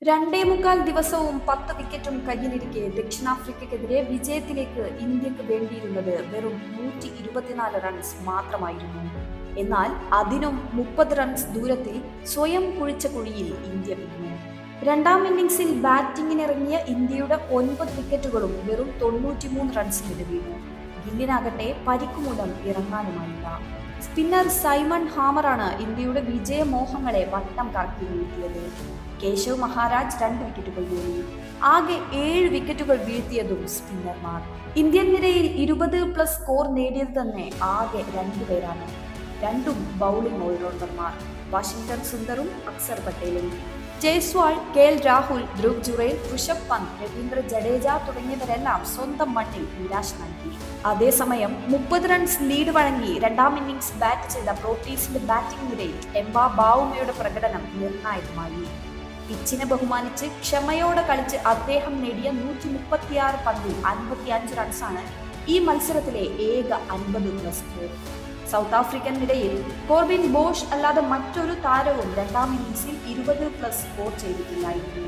2.25 ദിവസവും 10 വിക്കറ്റും കയ്യിലിരിക്കെ ദക്ഷിണാഫ്രിക്കയ്ക്കെതിരെ വിജയത്തിലേക്ക് ഇന്ത്യക്ക് വേണ്ടിയിരുന്നത് വെറും 124 റൺസ് മാത്രമായിരുന്നു. എന്നാൽ അതിനും 30 റൺസ് ദൂരത്തിൽ സ്വയം കുഴിച്ച കുഴിയിൽ ഇന്ത്യ വീണു. രണ്ടാം ഇന്നിംഗ്സിൽ ബാറ്റിംഗിനിറങ്ങിയ ഇന്ത്യയുടെ 9 വിക്കറ്റുകളും വെറും 93 റൺസിന് വീണു. ഗില്ലിനാകട്ടെ പരിക്കുമൂലം ഇറങ്ങാനുമായില്ല. സ്പിന്നർ സൈമൺ ഹാമറാണ് ഇന്ത്യയുടെ വിജയമോഹങ്ങളെ വട്ടം കറക്കി വീഴ്ത്തിയത്. കേശവ് മഹാരാജ് 2 വിക്കറ്റുകൾ വീഴ്ത്തി. ആകെ 7 വിക്കറ്റുകൾ വീഴ്ത്തിയതും സ്പിന്നർമാർ. ഇന്ത്യൻ നിരയിൽ 20+ സ്കോർ നേടിയത് തന്നെ ആകെ 2 പേരാണ്. രണ്ടും ബൗളിംഗ് ഓൾറൗണ്ടർമാർ, വാഷിംഗ്ടൺ സുന്ദറും അക്സർ പട്ടേലും. ജയ്സ്വാൾ, KL രാഹുൽ, ധ്രുവ് ജുറേൽ, ഋഷഭ് പന്ത്, രവീന്ദ്ര ജഡേജ തുടങ്ങിയവരെല്ലാം സ്വന്തം മണ്ണിൽ നിരാശ നൽകി. അതേസമയം 30 റൺസ് ലീഡ് വഴങ്ങി രണ്ടാം ഇന്നിംഗ്സ് ബാറ്റ് ചെയ്ത പ്രോട്ടീസിന്റെ ബാറ്റിംഗ് നിരയിൽ എംബാ ബാവുമയുടെ പ്രകടനം നിർണായകമായി. പിച്ചിനെ ബഹുമാനിച്ച് ക്ഷമയോടെ കളിച്ച് അദ്ദേഹം നേടിയ 136 പന്തിൽ 55 റൺസാണ് ഈ മത്സരത്തിലെ ഏക 50+ സ്കോർ. സൗത്ത് ആഫ്രിക്കൻ നിരയിൽ കോർബിൻ ബോഷ് അല്ലാതെ മറ്റൊരു താരവും രണ്ടാം ഇന്നിംഗ്സിൽ 20+ സ്കോർ ചെയ്തിട്ടില്ലായിരുന്നു.